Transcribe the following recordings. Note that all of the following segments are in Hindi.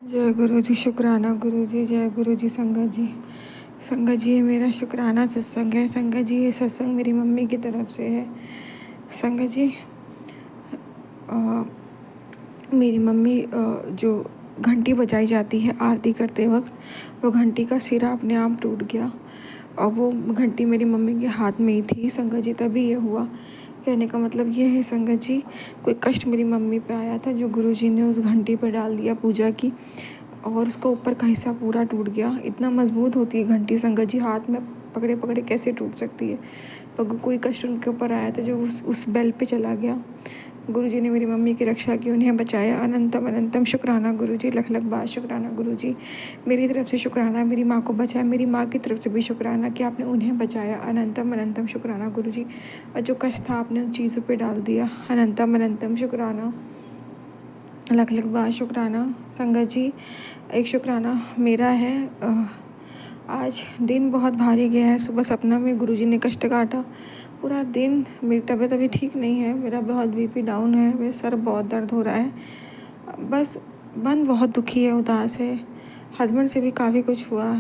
जय गुरु जी। शुक्राना गुरु जी। जय गुरु जी। संगत जी, संगत जी, ये मेरा शुक्राना सत्संग है। संगत जी, ये सत्संग मेरी मम्मी की तरफ से है। संगत जी, मेरी मम्मी जो घंटी बजाई जाती है आरती करते वक्त, वो घंटी का सिरा अपने आप टूट गया और वो घंटी मेरी मम्मी के हाथ में ही थी। संगत जी, तभी ये हुआ। कहने का मतलब ये है संगत जी, कोई कष्ट मेरी मम्मी पे आया था जो गुरु जी ने उस घंटी पे डाल दिया पूजा की, और उसका ऊपर का हिस्सा पूरा टूट गया। इतना मजबूत होती है घंटी संगत जी, हाथ में पकड़े पकड़े कैसे टूट सकती है। पर कोई कष्ट उनके ऊपर आया था जो उस बेल पे चला गया। गुरुजी ने मेरी मम्मी की रक्षा की, उन्हें बचाया। अनंतम अनंतम शुक्राना गुरुजी, लख लख बार शुक्राना गुरुजी। मेरी तरफ से शुक्राना, मेरी माँ को बचाया। मेरी माँ की तरफ से भी शुक्राना कि आपने उन्हें बचाया। अनंतम अनंतम शुक्राना गुरुजी। और जो कष्ट था आपने उन चीज़ों पे डाल दिया। अनंतम अनंतम शुक्राना, लख लख बार शुक्राना। संगत जी, एक शुक्राना मेरा है। आज दिन बहुत भारी गया है। सुबह सपना में गुरुजी ने कष्ट काटा। पूरा दिन मेरी तबीयत अभी ठीक नहीं है, मेरा बहुत बीपी डाउन है, मेरा सर बहुत दर्द हो रहा है। बस मन बहुत दुखी है, उदास है। हस्बैंड से भी काफ़ी कुछ हुआ,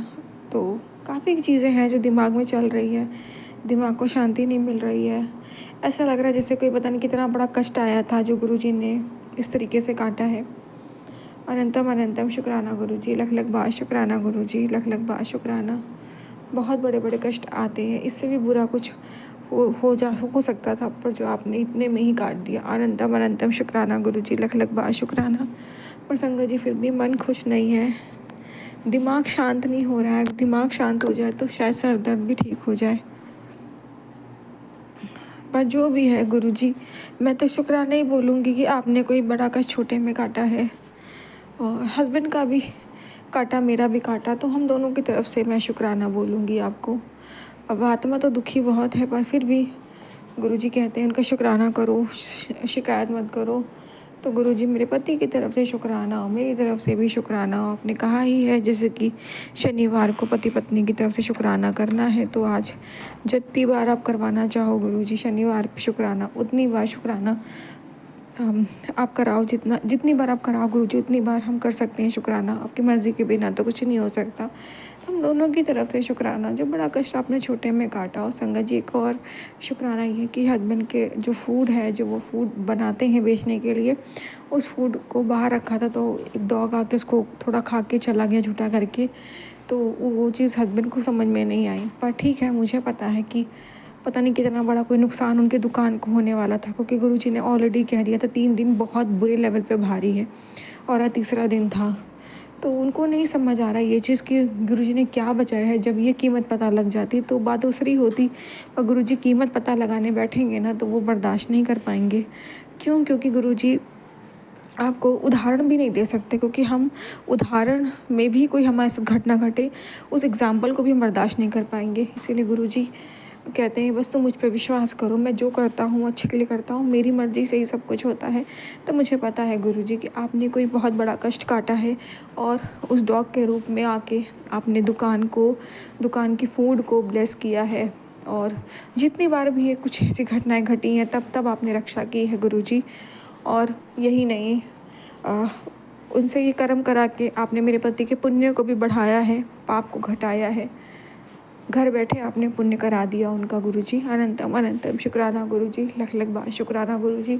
तो काफ़ी चीज़ें हैं जो दिमाग में चल रही है। दिमाग को शांति नहीं मिल रही है। ऐसा लग रहा है जैसे कोई पता नहीं कितना बड़ा कष्ट आया था जो गुरुजी ने इस तरीके से काटा है। अनंतम अनंतम शुक्राना गुरुजी, लख लख बार शुक्राना गुरुजी, लख लख बार शुक्राना। बहुत बड़े बड़े कष्ट आते हैं, इससे भी बुरा कुछ हो सकता था, पर जो आपने इतने में ही काट दिया। अनंतम अनंतम शुक्राना गुरुजी, लख लख बार शुक्राना। पर संगत जी, फिर भी मन खुश नहीं है, दिमाग शांत नहीं हो रहा है। दिमाग शांत हो जाए तो शायद सर दर्द भी ठीक हो जाए। पर जो भी है गुरुजी, मैं तो शुक्राना ही बोलूँगी कि आपने कोई बड़ा कष्ट छोटे में काटा है, और हस्बैंड का भी काटा, मेरा भी काटा, तो हम दोनों की तरफ से मैं शुक्राना बोलूँगी आपको। अब आत्मा तो दुखी बहुत है, पर फिर भी गुरुजी कहते हैं उनका शुक्राना करो, शिकायत मत करो। तो गुरुजी, मेरे पति की तरफ से शुक्राना हो, मेरी तरफ से भी शुक्राना हो। आपने कहा ही है जैसे कि शनिवार को पति पत्नी की तरफ से शुक्राना करना है, तो आज जितनी बार आप करवाना चाहो गुरुजी, शनिवार पे शुक्राना, उतनी बार शुक्राना आप कराओ। जितनी बार आप कराओ गुरुजी, उतनी बार हम कर सकते हैं शुक्राना। आपकी मर्ज़ी के बिना तो कुछ नहीं हो सकता। तो हम दोनों की तरफ से शुक्राना, जो बड़ा कष्ट आपने छोटे में काटा। और संगत जी, एक और शुक्राना ये कि हस्बैंड के जो फूड है, जो वो फूड बनाते हैं बेचने के लिए, उस फूड को बाहर रखा था, तो एक डॉग आके उसको थोड़ा खा के चला गया झूठा करके। तो वो चीज़ हस्बैंड को समझ में नहीं आई, पर ठीक है, मुझे पता है कि पता नहीं कितना बड़ा कोई नुकसान उनके दुकान को होने वाला था, क्योंकि गुरुजी ने ऑलरेडी कह दिया था 3 दिन बहुत बुरे लेवल पे भारी है, और आज तीसरा दिन था। तो उनको नहीं समझ आ रहा ये चीज़ कि गुरुजी ने क्या बचाया है। जब ये कीमत पता लग जाती तो बात दूसरी होती, पर गुरुजी कीमत पता लगाने बैठेंगे ना, तो वो बर्दाश्त नहीं कर पाएंगे। क्यों? क्योंकि गुरुजी आपको उदाहरण भी नहीं दे सकते, क्योंकि हम उदाहरण में भी कोई हमारे साथ घटना घटे, उस एग्ज़ाम्पल को भी हम बर्दाश्त नहीं कर पाएंगे। इसीलिए गुरुजी कहते हैं बस तुम मुझ पे विश्वास करो, मैं जो करता हूँ अच्छे के लिए करता हूँ, मेरी मर्ज़ी से ही सब कुछ होता है। तो मुझे पता है गुरुजी कि आपने कोई बहुत बड़ा कष्ट काटा है, और उस डॉग के रूप में आके आपने दुकान की फूड को ब्लेस किया है। और जितनी बार भी ये कुछ ऐसी घटनाएं घटी हैं, तब तब आपने रक्षा की है गुरुजी। और यही नहीं, अ, उनसे ये कर्म करा के आपने मेरे पति के पुण्य को भी बढ़ाया है, पाप को घटाया है। घर बैठे आपने पुण्य करा दिया उनका गुरुजी। अनंतम अनंतम शुक्राना गुरुजी, लख लख बार शुक्राना गुरुजी।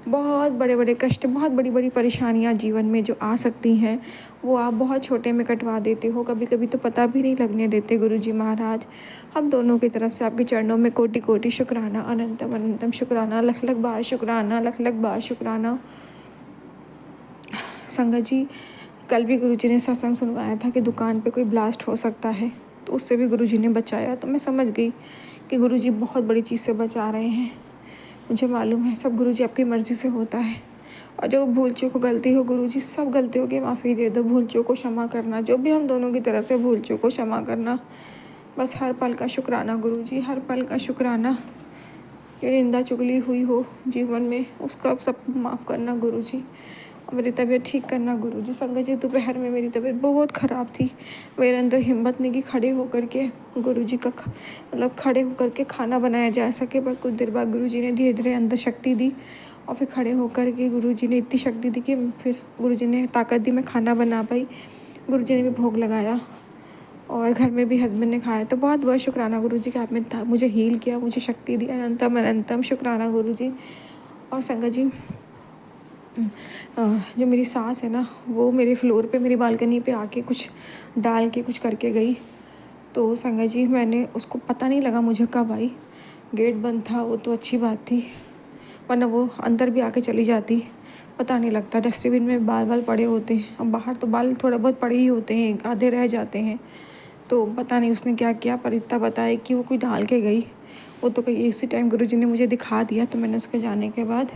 बहुत बड़े बड़े कष्ट, बहुत बड़ी बड़ी परेशानियाँ जीवन में जो आ सकती हैं, वो आप बहुत छोटे में कटवा देते हो। कभी कभी तो पता भी नहीं लगने देते गुरुजी महाराज। हम दोनों की तरफ से आपके चरणों में कोटि कोटि शुक्राना, अनंतम अनंतम शुक्राना, लख लख बार शुक्राना, लख लख बार शुक्राना। संगत जी, कल भी गुरुजी ने सत्संग सुनवाया था कि दुकान पे कोई ब्लास्ट हो सकता है, तो उससे भी गुरुजी ने बचाया। तो मैं समझ गई कि गुरुजी बहुत बड़ी चीज़ से बचा रहे हैं। मुझे मालूम है सब गुरुजी आपकी मर्ज़ी से होता है, और जो भूल चूक गलती हो गुरुजी, सब गलतियों की माफ़ी दे दो, भूल चूक को क्षमा करना, जो भी हम दोनों की तरफ से भूल चूक को क्षमा करना। बस हर पल का शुक्राना गुरुजी, हर पल का शुक्राना। ये निंदा चुगली हुई हो जीवन में, उसका सब माफ़ करना गुरुजी, और मेरी तबीयत ठीक करना गुरुजी। संगत जी, दोपहर में मेरी तबीयत बहुत ख़राब थी, मेरे अंदर हिम्मत नहीं कि खड़े होकर के गुरुजी का मतलब खड़े होकर के खाना बनाया जा सके। पर कुछ देर बाद गुरुजी ने धीरे धीरे अंदर शक्ति दी, और फिर खड़े होकर के गुरुजी ने इतनी शक्ति दी कि फिर गुरुजी ने ताकत दी, मैं खाना बना पाई। गुरुजी ने भी भोग लगाया और घर में भी हस्बैंड ने खाया। तो बहुत बहुत शुक्राना गुरुजी कि आपने मुझे हील किया, मुझे शक्ति दी। अनंतम अनंतम शुक्राना गुरुजी। और संगत जी, जो मेरी सास है ना, वो मेरे फ्लोर पे, मेरी बालकनी पे आके कुछ डाल के कुछ करके गई। तो संगत जी, मैंने उसको पता नहीं लगा मुझे कब आई। गेट बंद था, वो तो अच्छी बात थी, वरना वो अंदर भी आके चली जाती। पता नहीं लगता, डस्टबिन में बाल बाल पड़े होते हैं। अब बाहर तो बाल थोड़े बहुत पड़े ही होते हैं, आधे रह जाते हैं। तो पता नहीं उसने क्या किया, पर इतना बताया कि वो कोई डाल के गई। वो तो कहीं इसी टाइम गुरुजी ने मुझे दिखा दिया। तो मैंने उसके जाने के बाद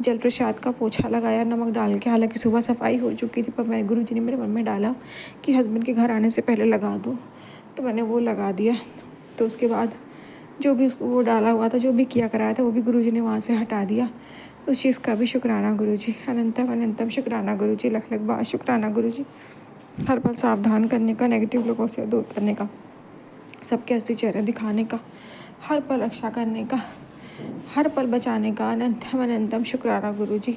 जल प्रसाद का पोछा लगाया नमक डाल के। हालांकि सुबह सफाई हो चुकी थी, पर मैं गुरुजी ने मेरे मन में डाला कि हस्बैंड के घर आने से पहले लगा दो। तो मैंने वो लगा दिया। तो उसके बाद जो भी उसको वो डाला हुआ था, जो भी किया कराया था, वो भी गुरुजी ने वहाँ से हटा दिया। उस चीज़ का भी शुक्राना गुरुजी। अनंतम अनंतम शुक्राना गुरुजी। लख लख बार शुक्राना गुरुजी। हर पल सावधान करने का, नेगेटिव लोगों से दूर करने का, सबके असली चेहरे दिखाने का, हर पल रक्षा करने का, हर पल बचाने का। अनंतम अनंतम शुक्राना गुरुजी।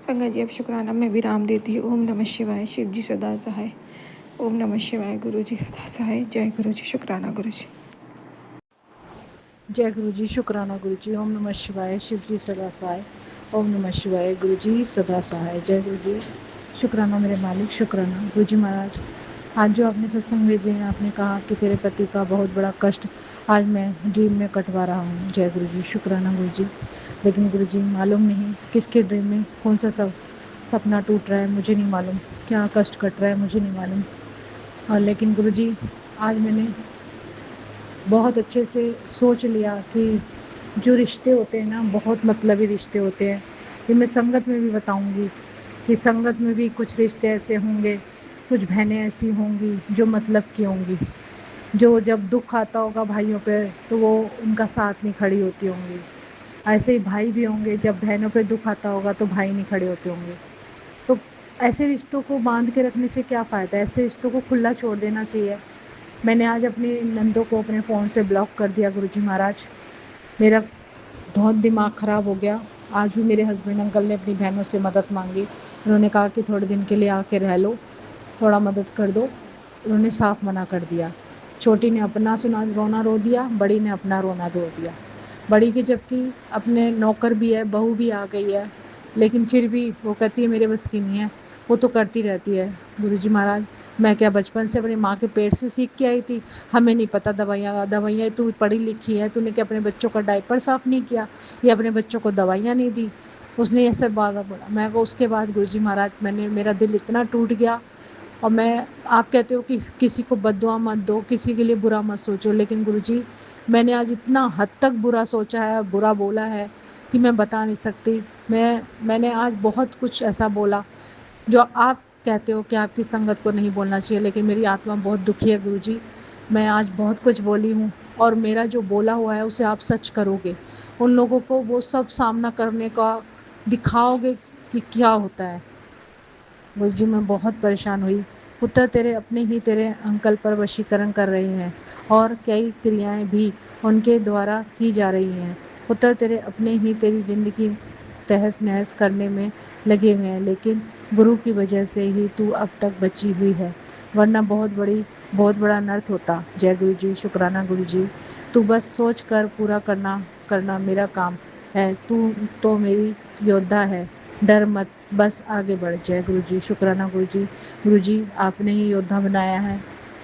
संगत जी, अब शुक्राना मैं विराम देती हूँ। ओम नमः शिवाय। शिव जी सदा सहाय। ओम नमः शिवाय। गुरुजी सदा सहाय। जय गुरुजी। शुक्राना गुरुजी। जय गुरु जी। शुक्राना गुरु जी। ओम नमः शिवाय। शिव जी सदा सहाय। ओम नमः शिवाय। गुरु जी सदा सहाय। जय गुरु जी। शुक्राना मेरे मालिक। शुक्राना गुरु जी महाराज। आज जो आपने सत्संग भेजे हैं, आपने कहा कि तेरे पति का बहुत बड़ा कष्ट आज मैं ड्रीम में कटवा रहा हूँ। जय गुरु जी। शुक्राना गुरु जी। लेकिन गुरु जी, मालूम नहीं किसके ड्रीम में कौन सा सपना टूट रहा है, मुझे नहीं मालूम। क्या कष्ट कट रहा है, मुझे नहीं मालूम। और लेकिन गुरु जी, आज मैंने बहुत अच्छे से सोच लिया कि जो रिश्ते होते हैं ना, बहुत मतलबी रिश्ते होते हैं। ये मैं संगत में भी बताऊंगी कि संगत में भी कुछ रिश्ते ऐसे होंगे, कुछ बहनें ऐसी होंगी जो मतलब की होंगी, जो जब दुख आता होगा भाइयों पे तो वो उनका साथ नहीं खड़ी होती होंगी। ऐसे ही भाई भी होंगे, जब बहनों पे दुख आता होगा तो भाई नहीं खड़े होते होंगे। तो ऐसे रिश्तों को बांध के रखने से क्या फ़ायदा, ऐसे रिश्तों को खुला छोड़ देना चाहिए। मैंने आज अपनी नंदों को अपने फ़ोन से ब्लॉक कर दिया गुरुजी महाराज। मेरा बहुत दिमाग ख़राब हो गया। आज भी मेरे हस्बैंड अंकल ने अपनी बहनों से मदद मांगी। उन्होंने कहा कि थोड़े दिन के लिए आके रह लो, थोड़ा मदद कर दो। उन्होंने साफ मना कर दिया। छोटी ने अपना सुना रोना रो दिया, बड़ी ने अपना रोना रो दिया। बड़ी की जबकि अपने नौकर भी है, बहू भी आ गई है, लेकिन फिर भी वो कहती है मेरे बस की नहीं है, वो तो करती रहती है। गुरुजी महाराज, मैं क्या बचपन से अपनी माँ के पेट से सीख के आई थी? हमें नहीं पता दवाइयाँ दवाइयाँ, तू पढ़ी लिखी है, तूने क्या अपने बच्चों का डायपर साफ नहीं किया या अपने बच्चों को दवाइयाँ नहीं दी? उसने ये सब बात बोला। मैं को उसके बाद गुरुजी महाराज, मेरा दिल इतना टूट गया। और आप कहते हो कि किसी को बद्दुआ मत दो, किसी के लिए बुरा मत सोचो, लेकिन गुरुजी, मैंने आज इतना हद तक बुरा सोचा है, बुरा बोला है कि मैं बता नहीं सकती। मैंने आज बहुत कुछ ऐसा बोला जो आप कहते हो कि आपकी संगत को नहीं बोलना चाहिए, लेकिन मेरी आत्मा बहुत दुखी है गुरुजी। मैं आज बहुत कुछ बोली हूँ और मेरा जो बोला हुआ है उसे आप सच करोगे। उन लोगों को वो सब सामना करने का दिखाओगे कि क्या होता है। गुरुजी, मैं बहुत परेशान हुई। पुत्र तेरे अपने ही तेरे अंकल पर वशीकरण कर रहे हैं और कई क्रियाएं भी उनके द्वारा की जा रही हैं। पुत्र तेरे अपने ही तेरी जिंदगी तहस नहस करने में लगे हुए हैं, लेकिन गुरु की वजह से ही तू अब तक बची हुई है, वरना बहुत बड़ा अनर्थ होता। जय गुरु जी। शुक्राना गुरु जी। तू बस सोच कर पूरा करना करना मेरा काम है। तू तो मेरी योद्धा है, डर मत, बस आगे बढ़। जय गुरु जी। शुक्राना गुरु जी। गुरु जी, आपने ही योद्धा बनाया है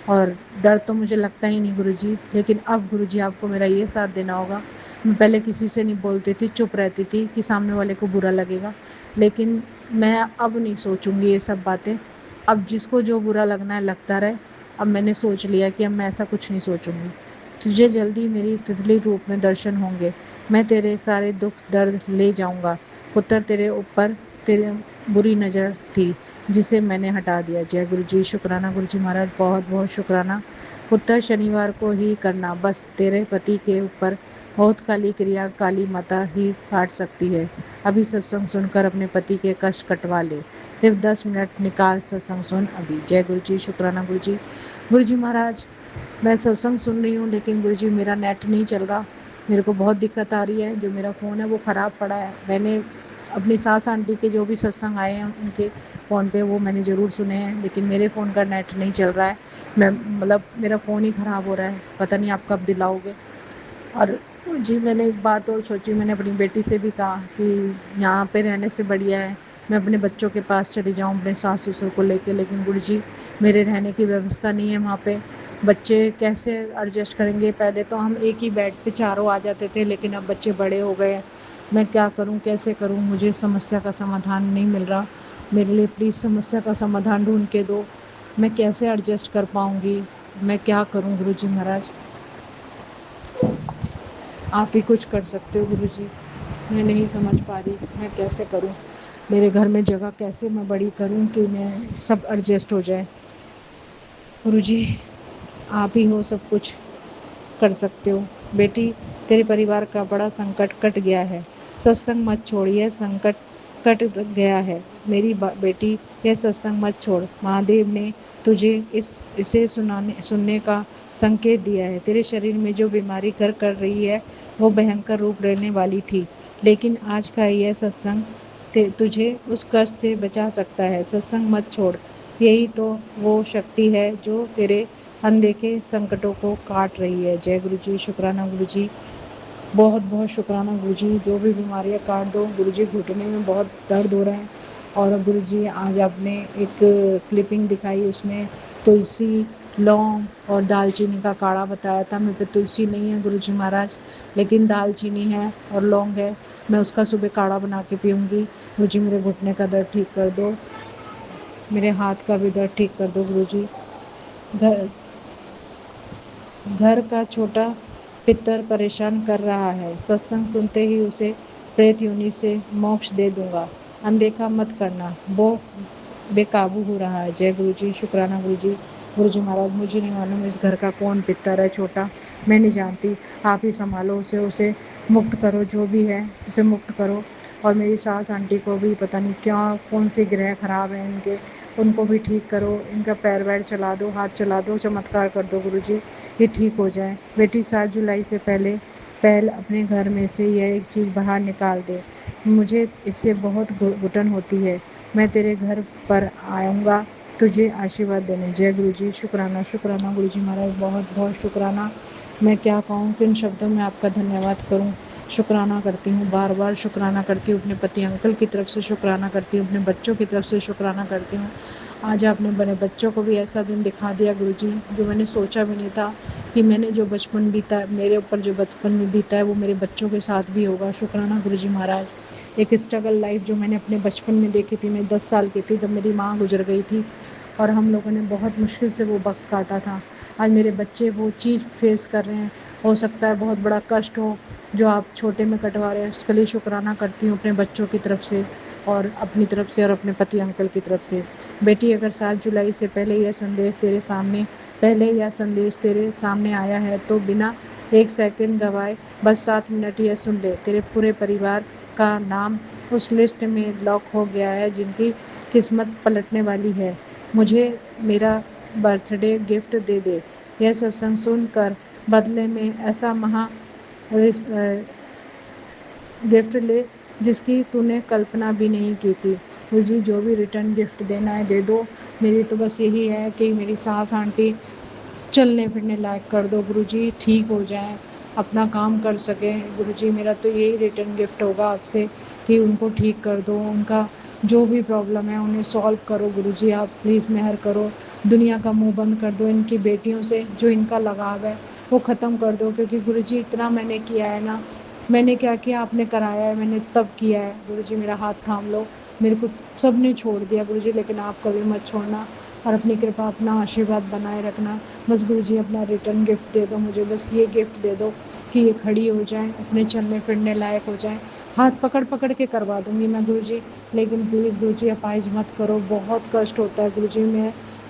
और डर तो मुझे लगता ही नहीं गुरु जी, लेकिन अब गुरु जी आपको मेरा ये साथ देना होगा। मैं पहले किसी से नहीं बोलती थी, चुप रहती थी कि सामने वाले को बुरा लगेगा, लेकिन मैं अब नहीं सोचूंगी ये सब बातें। अब जिसको जो बुरा लगना है लगता रहे। अब मैंने सोच लिया कि अब मैं ऐसा कुछ नहीं सोचूंगी। तुझे जल्दी मेरी तितली रूप में दर्शन होंगे। मैं तेरे सारे दुख दर्द ले जाऊंगा। पुत्र तेरे ऊपर तेरे बुरी नज़र थी, जिसे मैंने हटा दिया। जय गुरु जी। शुक्राना गुरु जी महाराज, बहुत बहुत शुक्राना। पुत्र शनिवार को ही करना, बस तेरे पति के ऊपर बहुत काली क्रिया काली माता ही काट सकती है। अभी सत्संग सुनकर अपने पति के कष्ट कटवा ले। सिर्फ 10 मिनट निकाल सत्संग सुन अभी। जय गुरु जी। शुक्राना गुरु जी। गुरु जी महाराज, मैं सत्संग सुन रही हूँ, लेकिन गुरु जी मेरा नेट नहीं चल रहा। मेरे को बहुत दिक्कत आ रही है। जो मेरा फ़ोन है वो ख़राब पड़ा है। मैंने अपनी सास आंटी के जो भी सत्संग आए हैं उनके फ़ोन पे वो मैंने ज़रूर सुने हैं, लेकिन मेरे फ़ोन का नेट नहीं चल रहा है। मैं मतलब मेरा फ़ोन ही ख़राब हो रहा है, पता नहीं आप कब दिलाओगे। और जी मैंने एक बात और सोची, मैंने अपनी बेटी से भी कहा कि यहाँ पे रहने से बढ़िया है मैं अपने बच्चों के पास चली जाऊँ अपने सास ससुर को लेके, लेकिन गुरुजी मेरे रहने की व्यवस्था नहीं है वहाँ पे। बच्चे कैसे एडजस्ट करेंगे? पहले तो हम एक ही बेड पे चारों आ जाते थे, लेकिन अब बच्चे बड़े हो गए हैं। मैं क्या करूँ, कैसे करूँ? मुझे समस्या का समाधान नहीं मिल रहा। मेरे लिए प्लीज़ समस्या का समाधान ढूँढ के दो। मैं कैसे एडजस्ट कर पाऊँगी? मैं क्या करूँ गुरुजी महाराज? आप ही कुछ कर सकते हो गुरुजी। मैं नहीं समझ पा रही मैं कैसे करूं। मेरे घर में जगह कैसे मैं बड़ी करूं कि मैं सब एडजस्ट हो जाए। गुरुजी आप ही हो सब कुछ कर सकते हो। बेटी तेरे परिवार का बड़ा संकट कट गया है। सत्संग मत छोड़, यह संकट कट गया है। मेरी बेटी यह सत्संग मत छोड़। महादेव ने तुझे इसे सुनने का संकेत दिया है। तेरे शरीर में जो बीमारी घर कर रही है वो भयंकर रूप लेने वाली थी, लेकिन आज का यह सत्संग तुझे उस कष्ट से बचा सकता है। सत्संग मत छोड़, यही तो वो शक्ति है जो तेरे अनदेखे संकटों को काट रही है। जय गुरु जी। शुक्राना गुरु जी, बहुत बहुत शुक्राना गुरु जी। जो भी बीमारियां काट दो गुरु जी। घुटने में बहुत दर्द हो रहा है, और गुरु जी आज आपने एक क्लिपिंग दिखाई, उसमें तुलसी, लौंग और दालचीनी का काढ़ा बताया था। मेरे पे तुलसी नहीं है गुरु जी महाराज, लेकिन दालचीनी है और लौंग है। मैं उसका सुबह काढ़ा बना के पीऊँगी। गुरु जी मेरे घुटने का दर्द ठीक कर दो, मेरे हाथ का भी दर्द ठीक कर दो गुरु जी। घर घर का छोटा पितर परेशान कर रहा है। सत्संग सुनते ही उसे प्रेत योनि से मोक्ष दे दूंगा। अनदेखा मत करना, वो बेकाबू हो रहा है। जय गुरु जी। शुक्राना गुरु जी। गुरु जी महाराज मुझे नहीं मालूम इस घर का कौन पितर है छोटा, मैं नहीं जानती। आप ही संभालो उसे, उसे मुक्त करो, जो भी है उसे मुक्त करो। और मेरी सास आंटी को भी पता नहीं क्या कौन से ग्रह खराब हैं इनके, उनको भी ठीक करो। इनका पैर वैर चला दो, हाथ चला दो, चमत्कार कर दो गुरु जी, ये ठीक हो जाए। बेटी 7 जुलाई से पहल अपने घर में से यह एक चीज़ बाहर निकाल दे। मुझे इससे बहुत घुटन होती है। मैं तेरे घर पर आऊँगा तुझे आशीर्वाद देने। जय गुरु जी। शुक्राना शुक्राना गुरु जी महाराज, बहुत बहुत शुक्राना। मैं क्या कहूँ, किन शब्दों में आपका धन्यवाद करूँ। शुक्राना करती हूँ, बार बार शुक्राना करती हूँ। अपने पति अंकल की तरफ से शुक्राना करती हूँ, अपने बच्चों की तरफ से शुक्राना करती हूँ। आज आपने बड़े बच्चों को भी ऐसा दिन दिखा दिया गुरुजी, जो मैंने सोचा भी नहीं था कि मैंने जो बचपन बीता है, मेरे ऊपर जो बचपन में बीता है वो मेरे बच्चों के साथ भी होगा। शुक्राना गुरुजी महाराज। एक स्ट्रगल लाइफ जो मैंने अपने बचपन में देखी थी, मैं 10 साल की थी तब मेरी माँ गुजर गई थी, और हम लोगों ने बहुत मुश्किल से वो वक्त काटा था। आज मेरे बच्चे वो चीज़ फेस कर रहे हैं। हो सकता है बहुत बड़ा कष्ट हो जो आप छोटे में कटवा रहे हैं, उसके लिए शुक्राना करती हूँ अपने बच्चों की तरफ से और अपनी तरफ से और अपने पति अंकल की तरफ से। बेटी अगर 7 जुलाई से पहले यह संदेश तेरे सामने आया है तो बिना एक सेकंड गवाए बस 7 मिनट यह सुन ले। तेरे पूरे परिवार का नाम उस लिस्ट में लॉक हो गया है जिनकी किस्मत पलटने वाली है। मुझे मेरा बर्थडे गिफ्ट दे दे। यह सत्संग सुनकर बदले में ऐसा महा गिफ्ट ले जिसकी तूने कल्पना भी नहीं की थी। मुझे जो भी रिटर्न गिफ्ट देना है दे दो। मेरी तो बस यही है कि मेरी सास आंटी चलने फिरने लायक कर दो गुरुजी, ठीक हो जाएं, अपना काम कर सकें। गुरुजी मेरा तो यही रिटर्न गिफ्ट होगा आपसे कि उनको ठीक कर दो, उनका जो भी प्रॉब्लम है उन्हें सॉल्व करो गुरुजी। आप प्लीज़ मेहर करो, दुनिया का मुंह बंद कर दो। इनकी बेटियों से जो इनका लगाव है वो ख़त्म कर दो, क्योंकि गुरुजी इतना मैंने किया है ना, मैंने क्या किया आपने कराया है, मैंने तब किया है। गुरुजी मेरा हाथ थाम लो। मेरे को सब ने छोड़ दिया गुरुजी, लेकिन आप कभी मत छोड़ना, और अपनी कृपा अपना आशीर्वाद बनाए रखना। बस गुरुजी अपना रिटर्न गिफ्ट दे दो मुझे, बस ये गिफ्ट दे दो कि ये खड़ी हो जाएं, अपने चलने फिरने लायक हो जाएं। हाथ पकड़ पकड़ के करवा दूंगी मैं गुरुजी, लेकिन प्लीज़ गुरुजी अपाइज मत करो, बहुत कष्ट होता है गुरुजी।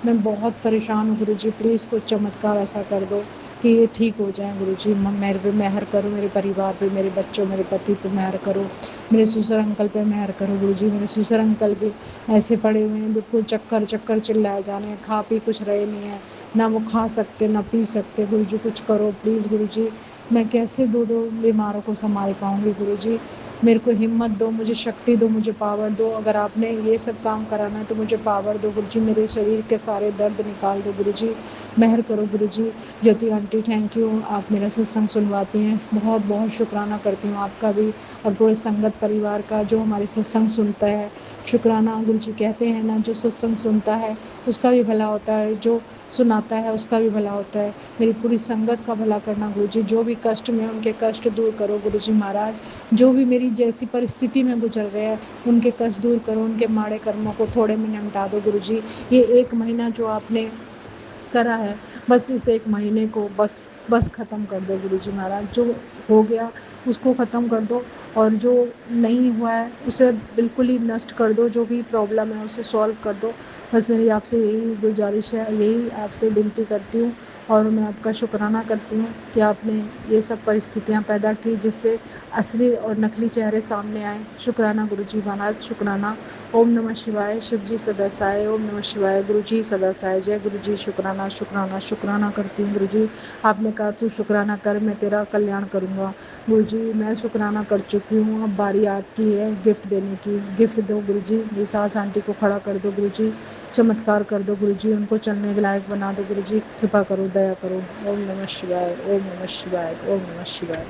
मैं बहुत परेशान हूँ गुरुजी, प्लीज़ कुछ चमत्कार ऐसा कर दो कि ये ठीक हो जाए गुरुजी। मेरे पे मेहर करो, मेरे परिवार पे, मेरे बच्चों, मेरे पति पे मेहर करो, मेरे ससुर अंकल पे मेहर करो गुरुजी। मेरे ससुर अंकल भी ऐसे पड़े हुए हैं, बिल्कुल चक्कर चक्कर चिल्लाए जा रहे हैं, खा पी कुछ रहे नहीं है, ना वो खा सकते ना पी सकते। गुरुजी कुछ करो प्लीज़ गुरुजी। मैं कैसे दो दो बीमारों को संभाल पाऊँगी गुरुजी। मेरे को हिम्मत दो, मुझे शक्ति दो, मुझे पावर दो। अगर आपने ये सब काम कराना है तो मुझे पावर दो गुरुजी, मेरे शरीर के सारे दर्द निकाल दो गुरुजी, मेहर करो गुरुजी। ज्योति आंटी थैंक यू, आप मेरा सत्संग सुनवाती हैं, बहुत बहुत शुक्राना करती हूँ आपका भी और पूरे संगत परिवार का जो हमारे सत्संग सुनता है। शुक्राना गुरुजी, कहते हैं ना जो सत्संग सुनता है उसका भी भला होता है, जो सुनाता है उसका भी भला होता है। मेरी पूरी संगत का भला करना गुरुजी, जो भी कष्ट में उनके कष्ट दूर करो गुरुजी महाराज, जो भी मेरी जैसी परिस्थिति में गुजर रहे हैं उनके कष्ट दूर करो, उनके माड़े कर्मों को थोड़े में निपटा दो गुरुजी। ये 1 महीना जो आपने करा है, बस इस 1 महीने को बस ख़त्म कर दो गुरुजी महाराज। जो हो गया उसको ख़त्म कर दो और जो नहीं हुआ है उसे बिल्कुल ही नष्ट कर दो, जो भी प्रॉब्लम है उसे सॉल्व कर दो। बस मेरी आपसे यही गुजारिश है, यही आपसे विनती करती हूँ और मैं आपका शुक्राना करती हूँ कि आपने ये सब परिस्थितियाँ पैदा की जिससे असली और नकली चेहरे सामने आए। शुक्राना गुरुजी महाराज, शुक्राना। ओम नमः शिवाय, शिव जी सदा सहाय। ओम नमः शिवाय, गुरु जी सदा सहाय। जय गुरु जी। शुक्राना शुक्राना शुक्राना करती हूँ गुरु जी। आपने कहा तू शुक्राना कर, मैं तेरा कल्याण करूँगा। गुरु जी मैं शुक्राना कर चुकी हूँ, अब बारी आपकी है गिफ्ट देने की। गिफ्ट दो गुरु जी, मेरी सास आंटी को खड़ा कर दो गुरु जी, चमत्कार कर दो गुरु जी, उनको चलने के लायक बना दो गुरु जी, कृपा करो, दया करो। ओम नमः शिवाय, ओम नमः शिवाय, ओम नमः शिवाय।